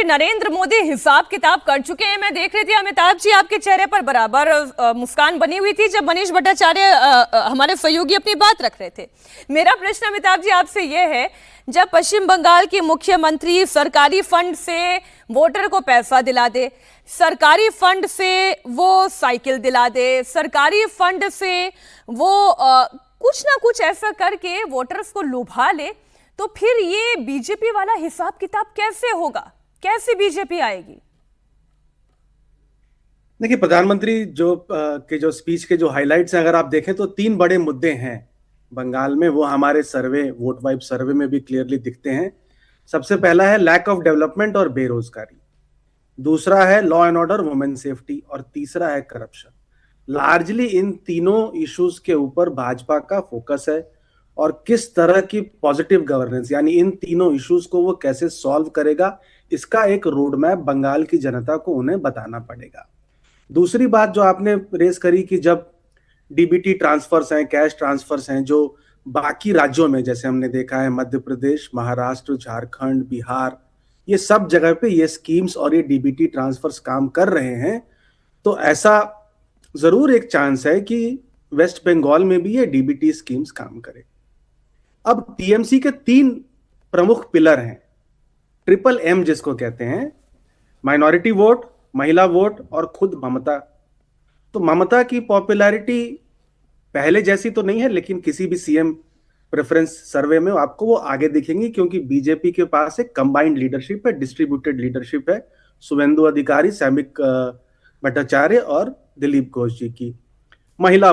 प्रधानमंत्री नरेंद्र मोदी हिसाब किताब कर चुके हैं। मैं देख रही थी अमिताभ जी, आपके चेहरे पर बराबर मुस्कान बनी हुई थी जब मनीष भट्टाचार्य हमारे सहयोगी अपनी बात रख रहे थे। मेरा प्रश्न अमिताभ जी आपसे यह है, जब पश्चिम बंगाल की मुख्यमंत्री सरकारी फंड से वोटर को पैसा दिला दे, सरकारी फंड से वो साइकिल दिला दे, सरकारी फंड से वो कुछ ना कुछ ऐसा करके वोटर्स को लुभा ले, तो फिर ये बीजेपी वाला हिसाब किताब कैसे होगा? कैसे बीजेपी आएगी? देखिए, प्रधानमंत्री जो स्पीच के जो हाइलाइट्स हैं, अगर आप देखें तो 3 बड़े मुद्दे हैं बंगाल में। वो हमारे सर्वे, वोट वाइब सर्वे में भी क्लियरली दिखते हैं। सबसे पहला है लैक ऑफ डेवलपमेंट और बेरोजगारी, दूसरा है law and order, women safety, और तीसरा है करप्शन। लार्जली इन तीनों इश्यूज के ऊपर भाजपा का फोकस है, और किस तरह की पॉजिटिव गवर्नेंस, यानी इन तीनों इश्यूज को वो कैसे सॉल्व करेगा, इसका एक रोड मैप बंगाल की जनता को उन्हें बताना पड़ेगा। दूसरी बात जो आपने रेस करी कि जब डीबीटी ट्रांसफर्स हैं, कैश ट्रांसफर्स हैं, जो बाकी राज्यों में जैसे हमने देखा है मध्य प्रदेश, महाराष्ट्र, झारखंड, बिहार, ये सब जगह पे ये स्कीम्स और ये डीबीटी ट्रांसफर्स काम कर रहे हैं, तो ऐसा जरूर एक चांस है कि वेस्ट बंगाल में भी ये डीबीटी स्कीम्स काम करे। अब टीएमसी के 3 प्रमुख पिलर हैं, ट्रिपल एम जिसको कहते हैं, माइनॉरिटी वोट, महिला वोट और खुद ममता। तो ममता की पॉपुलैरिटी पहले जैसी तो नहीं है, लेकिन किसी भी सीएम प्रेफरेंस सर्वे में आपको वो आगे दिखेंगी, क्योंकि बीजेपी के पास एक कंबाइंड लीडरशिप है, डिस्ट्रीब्यूटेड लीडरशिप है, शुभेंदु अधिकारी, सैमिक भट्टाचार्य और दिलीप घोष जी की। महिला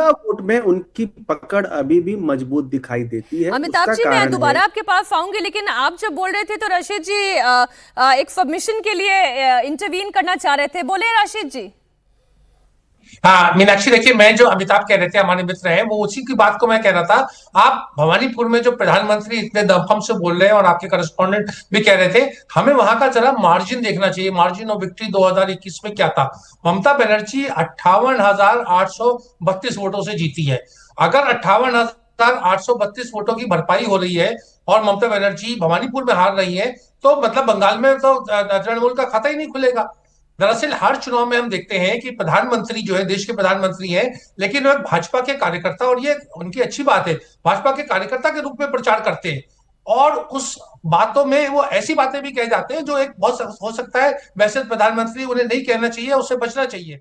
वोट में उनकी पकड़ अभी भी मजबूत दिखाई देती है। अमिताभ जी, मैं दोबारा आपके पास आऊंगी, लेकिन आप जब बोल रहे थे तो राशिद जी एक सबमिशन के लिए इंटरवीन करना चाह रहे थे। बोले राशिद जी। हाँ मीनाक्षी, देखिए, मैं जो अमिताभ कह रहे थे, हमारे मित्र हैं, वो उसी की बात को मैं कह रहा था। आप भवानीपुर में जो प्रधानमंत्री इतने दमखम से बोल रहे हैं, और आपके करस्पॉन्डेंट भी कह रहे थे, हमें वहां का जरा मार्जिन देखना चाहिए। मार्जिन ऑफ विक्ट्री 2021 में क्या था? ममता बनर्जी 58,832 वोटों से जीती है। अगर 58,832 वोटों की भरपाई हो रही है और ममता बनर्जी भवानीपुर में हार रही है, तो मतलब बंगाल में तो तृणमूल का खाता ही नहीं खुलेगा। दरअसल हर चुनाव में हम देखते हैं कि प्रधानमंत्री जो है, देश के प्रधानमंत्री हैं, लेकिन वो भाजपा के कार्यकर्ता, और ये उनकी अच्छी बात है, भाजपा के कार्यकर्ता के रूप में प्रचार करते हैं, और उस बातों में वो ऐसी बातें भी कह जाते हैं जो एक बहुत हो सकता है वैसे प्रधानमंत्री उन्हें नहीं कहना चाहिए, उससे बचना चाहिए।